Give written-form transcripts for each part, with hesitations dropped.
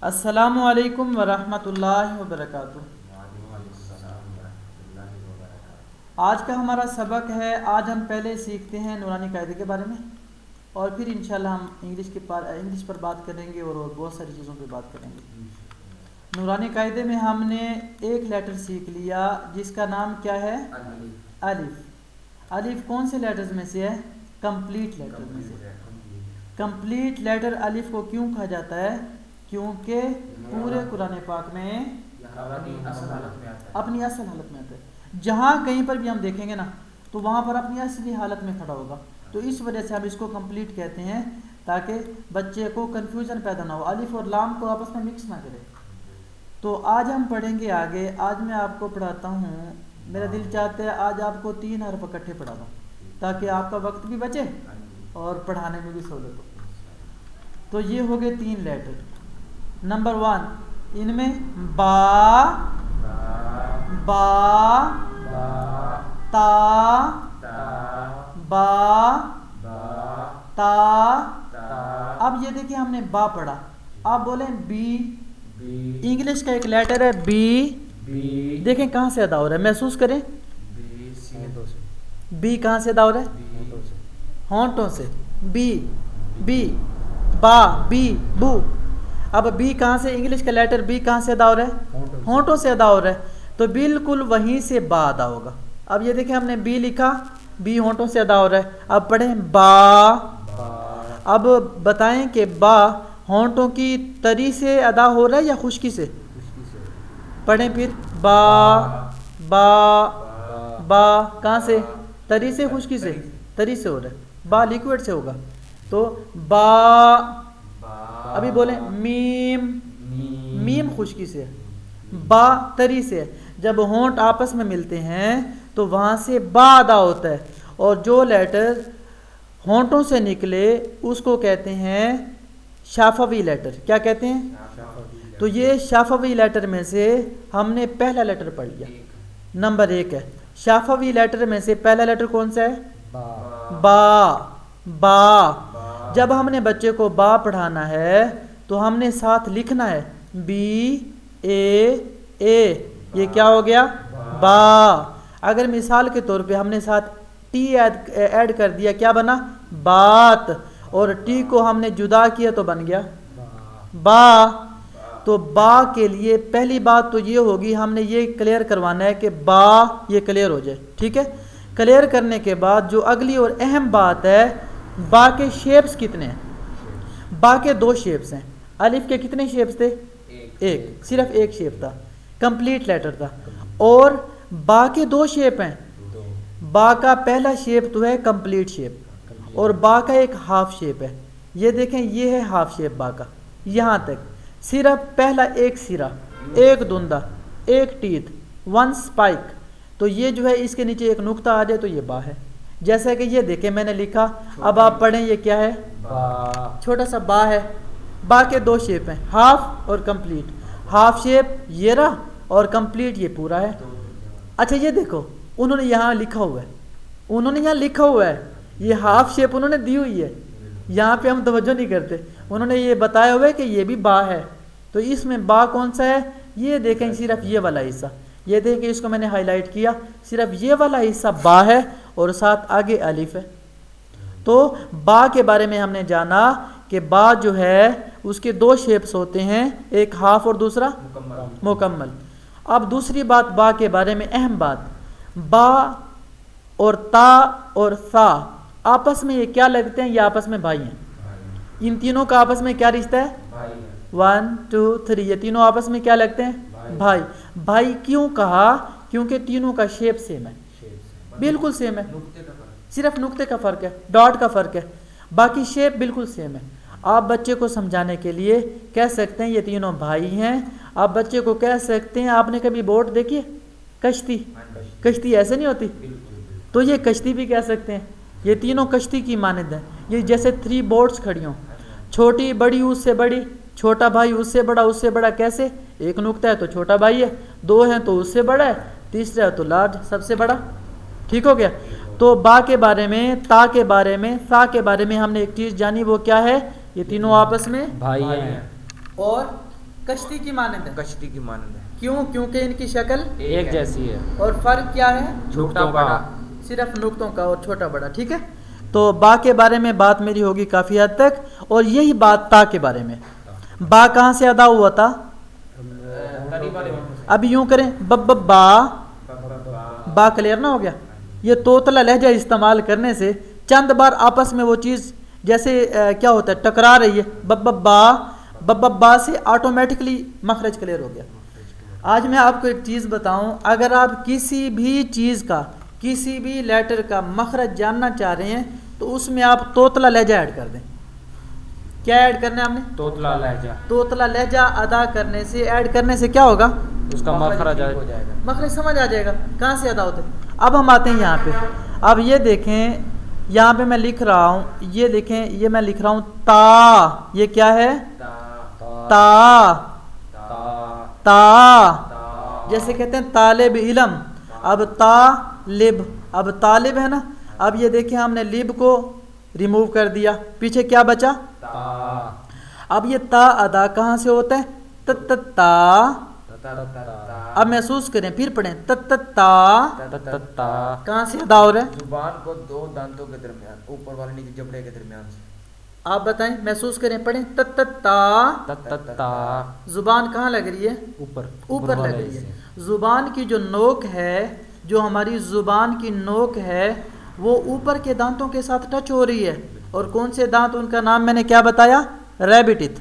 السلام علیکم ورحمۃ اللہ وبرکاتہ۔ آج کا ہمارا سبق ہے، آج ہم پہلے سیکھتے ہیں نورانی قاعدے کے بارے میں، اور پھر انشاءاللہ ہم انگلش پر بات کریں گے اور بہت ساری چیزوں پہ بات کریں گے۔ نورانی قاعدے میں ہم نے ایک لیٹر سیکھ لیا جس کا نام کیا ہے؟ الف۔ الف کون سے لیٹرز میں سے ہے؟ کمپلیٹ لیٹر میں سے۔ کمپلیٹ لیٹر الف کو کیوں کہا جاتا ہے؟ کیونکہ پورے قرآن پاک میں اپنی اصل حالت میں آتا ہے، جہاں کہیں پر بھی ہم دیکھیں گے نا تو وہاں پر اپنی اصلی حالت میں کھڑا ہوگا، تو اس وجہ سے ہم اس کو کمپلیٹ کہتے ہیں تاکہ بچے کو کنفیوژن پیدا نہ ہو، الف اور لام کو آپس میں مکس نہ کرے۔ تو آج ہم پڑھیں گے آگے۔ آج میں آپ کو پڑھاتا ہوں، میرا دل چاہتا ہے آج آپ کو 3 حرف اکٹھے پڑھا دوں تاکہ آپ کا وقت بھی بچے اور پڑھانے میں بھی سہولت ہو۔ تو یہ ہو گئے 3 لیٹر۔ نمبر 1، ان میں با، تا، با، تا۔ اب یہ دیکھیں ہم نے با پڑھا، آپ بولیں بی۔ انگلش کا ایک لیٹر ہے بی، دیکھیں کہاں سے ادا ہو رہا ہے، محسوس کریں۔ بی کہاں سے ادا ہو رہا ہے؟ ہونٹوں سے۔ بی، با، بی، بو۔ اب بی کہاں سے، انگلش کا لیٹر بی کہاں سے ادا ہو رہا ہے؟ ہونٹوں سے ادا ہو رہا ہے، تو بالکل وہیں سے با ادا ہوگا۔ اب یہ دیکھیں ہم نے بی لکھا، بی ہونٹوں سے ادا ہو رہا ہے، اب پڑھیں با۔ اب بتائیں کہ با ہونٹوں کی تری سے ادا ہو رہا ہے یا خشکی سے؟ پڑھیں پھر، با کہاں سے؟ تری سے خشکی سے؟ تری سے ہو رہا ہے، با لیکوڈ سے ہوگا، تو با۔ ابھی بولیں میم خشکی سے، با تری سے۔ جب ہونٹ آپس میں ملتے ہیں تو وہاں سے با ادا ہوتا ہے، اور جو لیٹر ہونٹوں سے نکلے اس کو کہتے ہیں شفوی لیٹر۔ کیا کہتے ہیں؟ تو یہ شفوی لیٹر میں سے ہم نے پہلا لیٹر پڑھ لیا، نمبر 1 ہے۔ شفوی لیٹر میں سے پہلا لیٹر کون سا ہے؟ با۔ جب ہم نے بچے کو با پڑھانا ہے تو ہم نے ساتھ لکھنا ہے بی اے، یہ کیا ہو گیا؟ با۔ اگر مثال کے طور پہ ہم نے ساتھ ٹی ایڈ کر دیا، کیا بنا؟ بات، اور ٹی کو ہم نے جدا کیا تو بن گیا با۔ تو با کے لیے پہلی بات تو یہ ہوگی، ہم نے یہ کلیئر کروانا ہے کہ با یہ کلیئر ہو جائے، ٹھیک ہے؟ کلیئر کرنے کے بعد جو اگلی اور اہم بات ہے، با کے شیپس کتنے ہیں؟ با کے 2 شیپس ہیں۔ الف کے کتنے شیپس تھے؟ ایک، صرف ایک شیپ تھا، کمپلیٹ لیٹر تھا۔ اور با کے 2 شیپ ہیں، با کا پہلا شیپ تو ہے کمپلیٹ شیپ، اور با کا ایک ہاف شیپ ہے۔ یہ دیکھیں یہ ہے ہاف شیپ با کا، یہاں تک صرف پہلا ایک سرا، ایک دندہ، ایک ٹیتھ، 1 سپائک، تو یہ جو ہے اس کے نیچے ایک نقطہ آ جائے تو یہ با ہے۔ جیسا کہ یہ دیکھیں میں نے لکھا، اب آپ پڑھیں یہ کیا ہے؟ چھوٹا سا با ہے۔ با کے 2 شیپ ہیں، ہاف اور کمپلیٹ۔ ہاف شیپ یہ رہا اور کمپلیٹ یہ پورا ہے۔ اچھا یہ دیکھو انہوں نے یہاں لکھا ہوا ہے، یہ ہاف شیپ انہوں نے دی ہوئی ہے، یہاں پہ ہم توجہ نہیں کرتے، انہوں نے یہ بتایا ہوا ہے کہ یہ بھی با ہے۔ تو اس میں با کون سا ہے؟ یہ دیکھیں صرف یہ والا حصہ، یہ دیکھیں اس کو میں نے ہائی لائٹ کیا، صرف یہ والا حصہ با ہے اور ساتھ آگے الف ہے۔ تو با کے بارے میں ہم نے جانا کہ با جو ہے اس کے 2 شیپس ہوتے ہیں، ایک ہاف اور دوسرا مکمل۔ اب دوسری بات با کے بارے میں اہم بات، با اور تا اور ثا آپس میں یہ کیا لگتے ہیں؟ یہ آپس میں بھائی ہیں۔ ان تینوں کا آپس میں کیا رشتہ ہے؟ 1 2 3، یہ تینوں آپس میں کیا لگتے ہیں؟ بھائی۔ بھائی کیوں کہا؟ کیونکہ تینوں کا شیپ سیم ہے، بالکل سیم ہے، صرف نقطے کا فرق ہے، ڈاٹ کا فرق ہے، باقی شیپ بالکل سیم ہے۔ آپ بچے کو سمجھانے کے لیے کہہ سکتے ہیں یہ تینوں بھائی ہیں۔ آپ بچے کو کہہ سکتے ہیں، آپ نے کبھی بوٹ دیکھی ہے؟ کشتی ایسے نہیں ہوتی، تو یہ کشتی بھی کہہ سکتے ہیں، یہ تینوں کشتی کی مانند ہیں۔ یہ جیسے 3 بوٹس کھڑی ہوں، چھوٹی بڑی اس سے بڑی، چھوٹا بھائی اس سے بڑا، کیسے؟ ایک نقطہ ہے تو چھوٹا بھائی ہے، 2 ہیں تو اس سے بڑا ہے، تیسرا ہے تو لارج سب سے بڑا، ٹھیک ہو گیا؟ تو با کے بارے میں، تا کے بارے میں، ثا کے بارے میں ہم نے ایک چیز جانی، وہ کیا ہے؟ یہ تینوں آپس میں بھائی ہیں، اور کشتی کی مانند ہے. کشتی کی مانند ہے. کیوں؟ کیونکہ ان کی شکل ایک جیسی ہے. اور فرق کیا ہے؟ چھوٹا بڑا. صرف نقطوں کا اور چھوٹا بڑا. ٹھیک ہے. تو با کے بارے میں بات میری ہوگی کافی حد تک. اور یہی بات تا کے بارے میں. با کہاں سے ادا ہوا تھا؟ اب یوں کریں بب با. با کلیئر نہ ہو گیا؟ یہ توتلا لہجہ استعمال کرنے سے چند بار آپس میں وہ چیز جیسے کیا ہوتا ہے ٹکرا رہی ہے. بب با سے آٹومیٹکلی مخرج کلیئر ہو گیا. آج میں آپ کو ایک چیز بتاؤں. اگر آپ کسی بھی چیز کا کسی بھی لیٹر کا مخرج جاننا چاہ رہے ہیں تو اس میں آپ توتلا لہجہ ایڈ کر دیں. کیا ایڈ کرنا ہے ہم نے؟ توتلا لہجہ. توتلا لہجہ ادا کرنے سے ایڈ کرنے سے کیا ہوگا؟ اس کا مخرج ہو جائے گا. مخرج سمجھ آ جائے گا کہاں سے ادا ہوتا ہے. اب ہم آتے ہیں یہاں پہ. اب یہ دیکھیں یہاں پہ میں لکھ رہا ہوں. یہ دیکھیں یہ میں لکھ رہا ہوں تا. یہ کیا ہے؟ تا. تا جیسے کہتے ہیں طالب علم. اب طالب. اب طالب ہے نا. اب یہ دیکھیں ہم نے لب کو ریموو کر دیا. پیچھے کیا بچا؟ تا. اب یہ تا ادا کہاں سے ہوتا ہے؟ تا. اب محسوس کریں پھر پڑھیں تا. کہاں سے ادا ہو رہا ہے؟ زبان کو دو دانتوں کے درمیان اوپر والے نیچے جبڑے کے درمیان سے. آپ بتائیں محسوس کریں پڑھیں تا. زبان کہاں لگ رہی ہے؟ اوپر لگ رہی ہے. زبان کی جو نوک ہے جو ہماری زبان کی نوک ہے وہ اوپر کے دانتوں کے ساتھ ٹچ ہو رہی ہے. اور کون سے دانت؟ ان کا نام میں نے کیا بتایا؟ Rabbit teeth.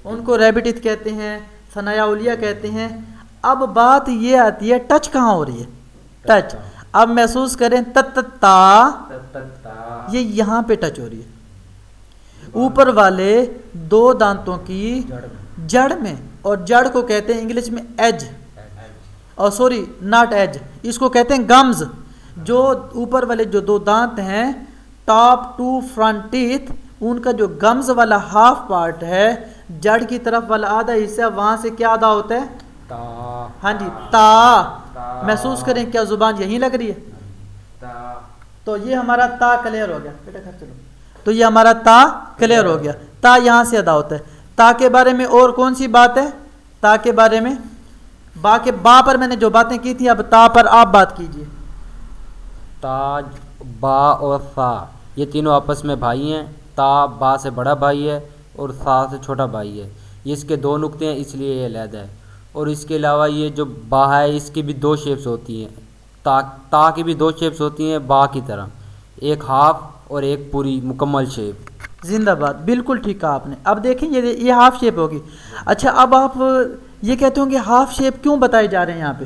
ان کو ریبٹ ٹیتھ کہتے ہیں. ثنایا اولیہ کہتے ہیں. اب بات یہ آتی ہے ٹچ کہاں ہو رہی ہے؟ ٹچ. اب محسوس کریں تا. یہ یہاں پہ ٹچ ہو رہی ہے اوپر والے دو دانتوں کی جڑ میں. اور جڑ کو کہتے ہیں انگلش میں ایج. اور سوری ناٹ ایج, اس کو کہتے ہیں گمز. جو اوپر والے جو دو دانت ہیں ٹاپ ٹو فرنٹ ٹیتھ, ان کا جو گمز والا ہاف پارٹ ہے جڑ کی طرف والا آدھا حصہ, وہاں سے کیا ادا ہوتا ہے؟ تا. ہاں جی تا. محسوس کریں کیا زبان یہیں لگ رہی ہے؟ تو یہ ہمارا تا کلیئر ہو گیا. بیٹا گھر چلو. تو یہ ہمارا تا کلیئر ہو گیا. تا یہاں سے ادا ہوتا ہے. تا کے بارے میں اور کون سی بات ہے؟ تا کے بارے میں با پر میں نے جو باتیں کی تھی, اب تا پر آپ بات کیجئے. تا, با اور سا یہ تینوں آپس میں بھائی ہیں. تا با سے بڑا بھائی ہے اور سا سے چھوٹا بھائی ہے. یہ اس کے دو نقطے ہیں اس لیے یہ علیحدہ ہے. اور اس کے علاوہ یہ جو با ہے اس کی بھی دو شیپس ہوتی ہیں. تا کی بھی دو شیپس ہوتی ہیں با کی طرح, ایک ہاف اور ایک پوری مکمل شیپ. زندہ باد, بالکل ٹھیک کہا آپ نے. اب دیکھیں یہ ہاف شیپ ہوگی. اچھا اب آپ یہ کہتے ہوں کہ ہاف شیپ کیوں بتائے جا رہے ہیں یہاں پہ؟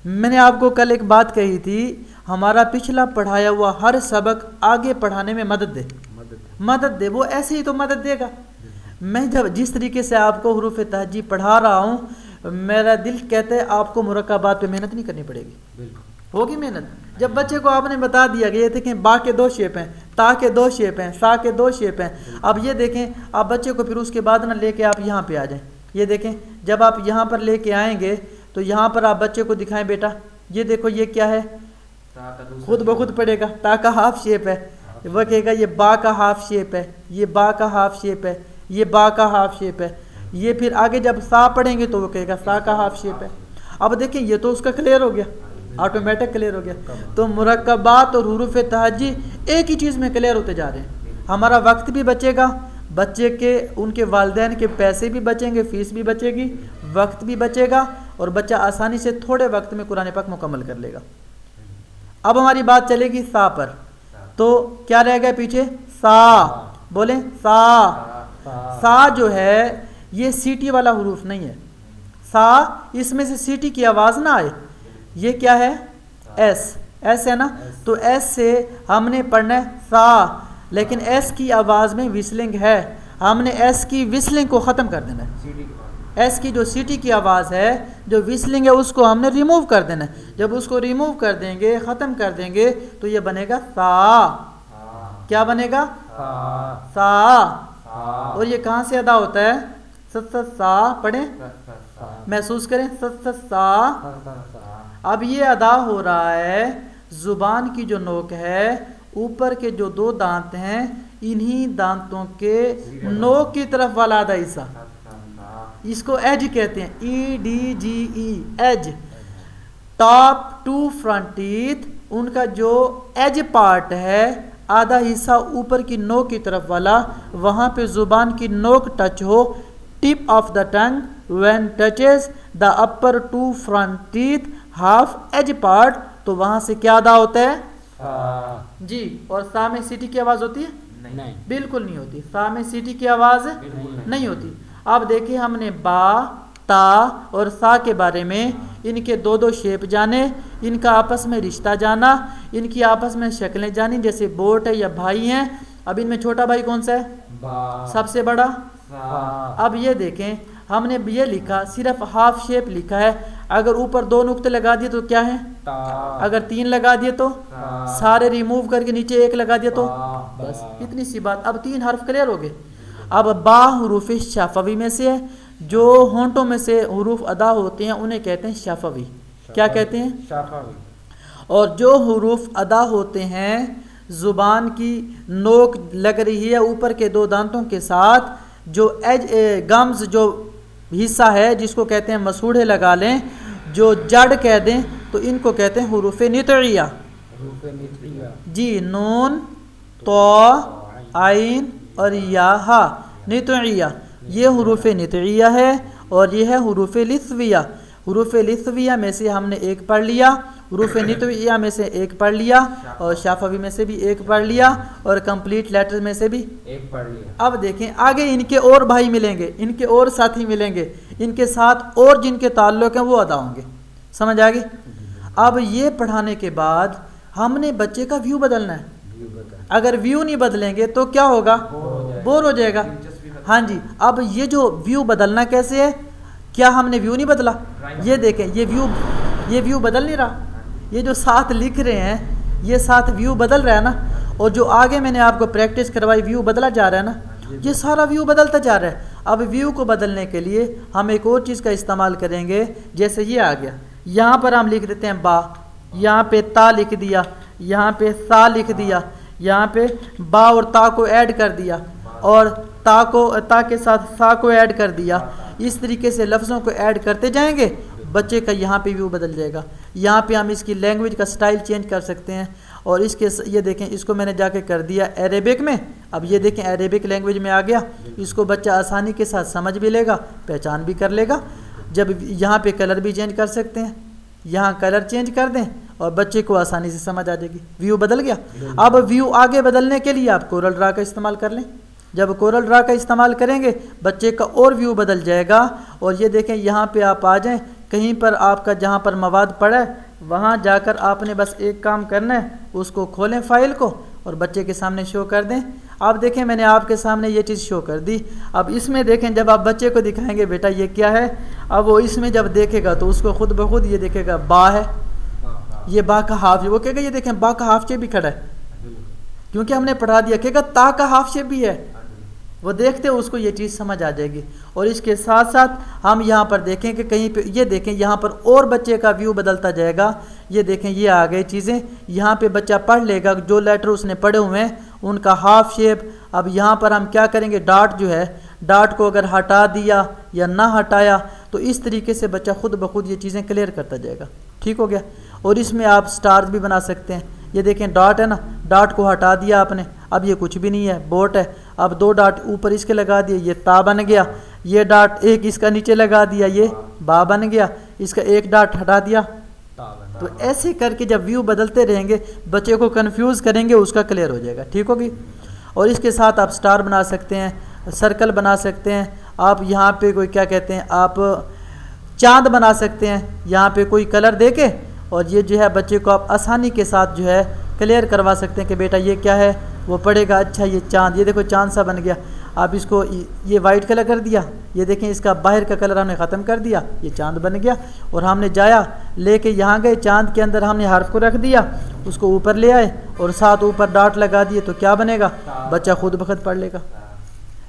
میں نے آپ کو کل ایک بات کہی تھی, ہمارا پچھلا پڑھایا ہوا ہر سبق آگے پڑھانے میں مدد دے. وہ ایسے ہی تو مدد دے گا. میں جس طریقے سے آپ کو حروف تہجی پڑھا رہا ہوں, میرا دل کہتا ہے آپ کو مرکبات پہ محنت نہیں کرنی پڑے گی. ہوگی محنت. جب بچے کو آپ نے بتا دیا کہ یہ دیکھیں با کے دو شیپ ہیں, تا کے دو شیپ ہیں, سا کے دو شیپ ہیں. اب یہ دیکھیں آپ بچے کو پھر اس کے بعد نہ لے کے آپ یہاں پہ آ جائیں. یہ دیکھیں جب آپ یہاں پر لے کے آئیں گے تو یہاں پر آپ بچے کو دکھائیں بیٹا یہ دیکھو یہ کیا ہے, خود بخود پڑے گا. تا کا ہاف شیپ ہے, وہ کہے گا یہ با کا ہاف شیپ ہے, یہ با کا ہاف شیپ ہے, یہ با کا ہاف شیپ ہے. یہ پھر آگے جب سا پڑھیں گے تو وہ کہے گا سا کا ہاف شیپ ہے. اب دیکھیں یہ تو اس کا کلیئر ہو گیا, آٹومیٹک کلیئر ہو گیا. تو مرکبات اور حروف تہجی ایک ہی چیز میں کلیئر ہوتے جا رہے ہیں. ہمارا وقت بھی بچے گا, بچے کے ان کے والدین کے پیسے بھی بچیں گے, فیس بھی بچے گی, وقت بھی بچے گا, اور بچہ آسانی سے تھوڑے وقت میں قرآن پاک مکمل کر لے گا. اب ہماری بات چلے گی سا پر. تو کیا رہ گیا پیچھے؟ سا. بولیں سا. سا جو ہے یہ سیٹی والا حروف نہیں ہے. سا اس میں سے سیٹی کی آواز نہ آئے. یہ کیا ہے؟ ایس ہے نا. تو ایس سے ہم نے پڑھنا ہے سا, لیکن ایس کی آواز میں وسلنگ ہے. ہم نے ایس کی وسلنگ کو ختم کر دینا ہے. ایس کی جو سیٹی کی آواز ہے جو وسلنگ ہے اس کو ہم نے ریموو کر دینا ہے. جب اس کو ریموو کر دیں گے, ختم کر دیں گے, تو یہ بنے گا سا. کیا بنے گا؟ سا. اور یہ کہاں سے ادا ہوتا ہے؟ سا. پڑھیں محسوس کریں سا. اب یہ ادا ہو رہا ہے زبان کی جو نوک ہے, اوپر کے جو دو دانت ہیں انہی دانتوں کے نوک کی طرف والا آدھا حصہ, اس کو ایج کہتے ہیں, EDGE, edge. Top 2 front teeth, ان کا جو ایج پارٹ ہے, آدھا حصہ اوپر کی نوک کی طرف والا, وہاں پہ زبان کی نوک ٹچ ہو, tip of the tongue when touches the upper 2 front teeth half edge part, تو وہاں سے کیا ادا ہوتا ہے جی. اور سا میں سیٹی کی آواز ہوتی ہے؟ نہیں, بالکل نہیں ہوتی. سا میں سیٹی کی آواز نہیں ہوتی. اب دیکھیں ہم نے با, تا اور سا کے بارے میں, ان کے 2 شیپ جانے, ان کا آپس میں رشتہ جانا, ان کی آپس میں شکلیں جانی, جیسے بوٹ ہے یا بھائی ہیں. اب ان میں چھوٹا بھائی کون سا ہے؟ سب سے بڑا. اب یہ دیکھیں ہم نے یہ لکھا, صرف ہاف شیپ لکھا ہے. اگر اوپر 2 نقطے لگا دیے تو کیا ہے؟ اگر 3 لگا دیے تو سارے ریموو کر کے نیچے 1 لگا دیے تو بس اتنی سی بات. اب 3 حرف کلیئر ہو گئے. اب با حروف شفوی میں سے ہے, جو ہونٹوں میں سے حروف ادا ہوتے ہیں انہیں کہتے ہیں شفوی. کیا کہتے ہیں؟ شفوی. اور جو حروف ادا ہوتے ہیں زبان کی نوک لگ رہی ہے اوپر کے 2 دانتوں کے ساتھ, جو گمز جو حصہ ہے جس کو کہتے ہیں مسوڑھے لگا لیں, جو جڑ کہہ دیں, تو ان کو کہتے ہیں حروف نطعیہ. جی, نون, تو, عین اور یا, ہا, نطعیہ. یہ حروف نطعیہ ہے اور یہ ہے حروف لثویہ. حروف لثویہ میں سے ہم نے 1 پڑھ لیا, حروف نطعیہ میں سے 1 پڑھ لیا, اور شفوی میں سے بھی 1 پڑھ لیا, اور کمپلیٹ لیٹر میں سے بھی 1 پڑھ لیا. اب دیکھیں آگے ان کے اور بھائی ملیں گے, ان کے اور ساتھی ملیں گے, ان کے ساتھ اور جن کے تعلق ہیں وہ ادا ہوں گے. سمجھ آ گئی؟ اب یہ پڑھانے کے بعد ہم نے بچے کا ویو بدلنا ہے. اگر ویو نہیں بدلیں گے تو کیا ہوگا؟ بور ہو جائے گا. ہاں جی. اب یہ جو ویو بدلنا کیسے ہے؟ کیا ہم نے ویو نہیں بدلا؟ یہ دیکھیں یہ ویو بدل نہیں رہا. یہ جو ساتھ لکھ رہے ہیں یہ ساتھ ویو بدل رہا ہے نا, اور جو آگے میں نے آپ کو پریکٹس کروائی ویو بدلا جا رہا ہے نا, یہ سارا ویو بدلتا جا رہا ہے. اب ویو کو بدلنے کے لیے ہم ایک اور چیز کا استعمال کریں گے, جیسے یہ آ گیا, یہاں پر ہم لکھ دیتے ہیں با, یہاں پہ تا لکھ دیا, یہاں پہ سا لکھ دیا, یہاں پہ با اور تا کو ایڈ کر دیا, اور تا کے ساتھ سا کو ایڈ کر دیا. اس طریقے سے لفظوں کو ایڈ کرتے جائیں گے, بچے کا یہاں پہ ویو بدل جائے گا. یہاں پہ ہم اس کی لینگویج کا سٹائل چینج کر سکتے ہیں, اور اس کے یہ دیکھیں اس کو میں نے جا کے کر دیا عربک میں. اب یہ دیکھیں عربک لینگویج میں آ گیا. اس کو بچہ آسانی کے ساتھ سمجھ بھی لے گا, پہچان بھی کر لے گا. جب یہاں پہ کلر بھی چینج کر سکتے ہیں, یہاں کلر چینج کر دیں اور بچے کو آسانی سے سمجھ آ جائے گی. ویو بدل گیا. اب ویو آگے بدلنے کے لیے آپ کورل ڈرا کا استعمال کر لیں. جب کورل ڈرا کا استعمال کریں گے بچے کا اور ویو بدل جائے گا. اور یہ دیکھیں یہاں پہ آپ آ جائیں, کہیں پر آپ کا جہاں پر مواد پڑا ہے وہاں جا کر آپ نے بس ایک کام کرنا ہے, اس کو کھولیں فائل کو اور بچے کے سامنے شو کر دیں. آپ دیکھیں میں نے آپ کے سامنے یہ چیز شو کر دی. اب اس میں دیکھیں جب آپ بچے کو دکھائیں گے بیٹا یہ کیا ہے, اب وہ اس میں جب دیکھے گا تو اس کو خود بخود یہ دیکھے گا با ہے, یہ با کا ہاف, وہ کہے گا یہ دیکھیں با کا ہاف شیپ بھی کھڑا ہے, کیونکہ ہم نے پڑھا دیا. کہے گا تا کا ہاف شیپ بھی ہے. وہ دیکھتے اس کو یہ چیز سمجھ آ جائے گی. اور اس کے ساتھ ساتھ ہم یہاں پر دیکھیں کہ کہیں پہ یہ دیکھیں یہاں پر اور بچے کا ویو بدلتا جائے گا. یہ دیکھیں یہ آ گئی چیزیں, یہاں پہ بچہ پڑھ لے گا جو لیٹر اس نے پڑھے ہوئے ہیں ان کا ہاف شیپ. اب یہاں پر ہم کیا کریں گے, ڈاٹ جو ہے ڈاٹ کو اگر ہٹا دیا یا نہ ہٹایا تو اس طریقے سے بچہ خود بخود یہ چیزیں کلیئر کرتا جائے گا. ٹھیک ہو گیا. اور اس میں آپ سٹارز بھی بنا سکتے ہیں. یہ دیکھیں ڈاٹ ہے نا, ڈاٹ کو ہٹا دیا آپ نے, اب یہ کچھ بھی نہیں ہے, بوٹ ہے. اب 2 ڈاٹ اوپر اس کے لگا دیے, یہ تا بن گیا. یہ ڈاٹ ایک اس کا نیچے لگا دیا, یہ با بن گیا. اس کا ایک ڈاٹ ہٹا دیا. تو ایسے کر کے جب ویو بدلتے رہیں گے بچے کو کنفیوز کریں گے, اس کا کلیئر ہو جائے گا. ٹھیک ہوگی. اور اس کے ساتھ آپ سٹار بنا سکتے ہیں, سرکل بنا سکتے ہیں. آپ یہاں پہ کوئی کیا کہتے ہیں, آپ چاند بنا سکتے ہیں یہاں پہ کوئی کلر دے کے, اور یہ جو ہے بچے کو آپ آسانی کے ساتھ جو ہے کلیئر کروا سکتے ہیں کہ بیٹا یہ کیا ہے. وہ پڑھے گا اچھا یہ چاند, یہ دیکھو چاند سا بن گیا. آپ اس کو یہ وائٹ کلر کر دیا, یہ دیکھیں اس کا باہر کا کلر ہم نے ختم کر دیا, یہ چاند بن گیا. اور ہم نے جایا لے کے یہاں گئے, چاند کے اندر ہم نے حرف کو رکھ دیا, اس کو اوپر لے آئے اور ساتھ اوپر ڈاٹ لگا دیے, تو کیا بنے گا, بچہ خود بخود پڑھ لے گا.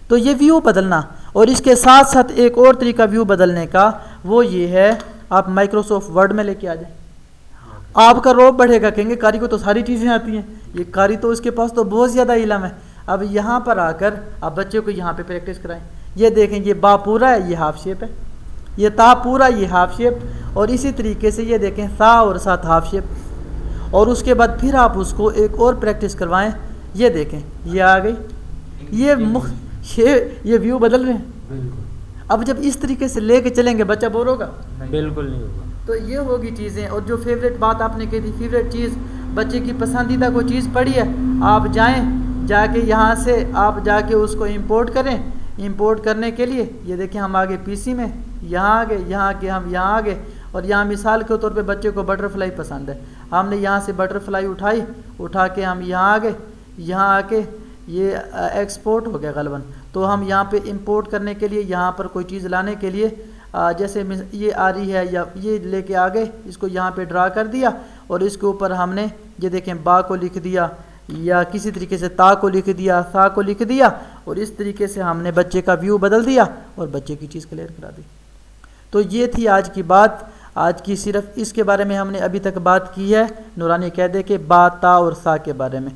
تو یہ ویو بدلنا. اور اس کے ساتھ ساتھ ایک اور طریقہ ویو بدلنے کا, وہ یہ ہے آپ مائکروسافٹ ورڈ میں لے کے آ جائیں. آپ کا روب بڑھے گا, کہیں گے قاری کو تو ساری چیزیں آتی ہیں, یہ قاری تو اس کے پاس تو بہت زیادہ علم ہے. اب یہاں پر آ کر آپ بچے کو یہاں پہ پریکٹس کرائیں. یہ دیکھیں یہ با پورا ہے، یہ ہاف شیپ ہے، یہ تا پورا، یہ ہاف شیپ، اور اسی طریقے سے یہ دیکھیں سا اور ساتھ ہاف شیپ، اور اس کے بعد پھر آپ اس کو ایک اور پریکٹس کروائیں، یہ دیکھیں یہ آ گئی، یہ ویو بدل رہے ہیں۔ اب جب اس طریقے سے لے کے چلیں گے بچہ بور ہوگا؟ بالکل نہیں ہوگا۔ تو یہ ہوگی چیزیں۔ اور جو فیوریٹ بات آپ نے کہی تھی، فیوریٹ چیز، بچے کی پسندیدہ کوئی چیز پڑھی ہے، آپ جائیں، جا کے یہاں سے آپ جا کے اس کو امپورٹ کریں۔ امپورٹ کرنے کے لیے یہ دیکھیں ہم آگے پی سی میں، یہاں آگے، یہاں کے ہم یہاں آگے، اور یہاں مثال کے طور پہ بچے کو بٹر فلائی پسند ہے، ہم نے یہاں سے بٹر فلائی اٹھا کے ہم یہاں آگے، یہاں آ کے یہ ایکسپورٹ ہو گیا غالباً، تو ہم یہاں پہ امپورٹ کرنے کے لیے یہاں پر کوئی چیز لانے کے لیے جیسے یہ آ رہی ہے یا یہ لے کے آ گئے، اس کو یہاں پہ ڈرا کر دیا، اور اس کے اوپر ہم نے یہ دیکھیں با کو لکھ دیا، یا کسی طریقے سے تا کو لکھ دیا، سا کو لکھ دیا، اور اس طریقے سے ہم نے بچے کا ویو بدل دیا اور بچے کی چیز کلیئر کرا دی۔ تو یہ تھی آج کی بات۔ آج کی صرف اس کے بارے میں ہم نے ابھی تک بات کی ہے، نورانی قاعدے کے با، تا اور سا کے بارے میں۔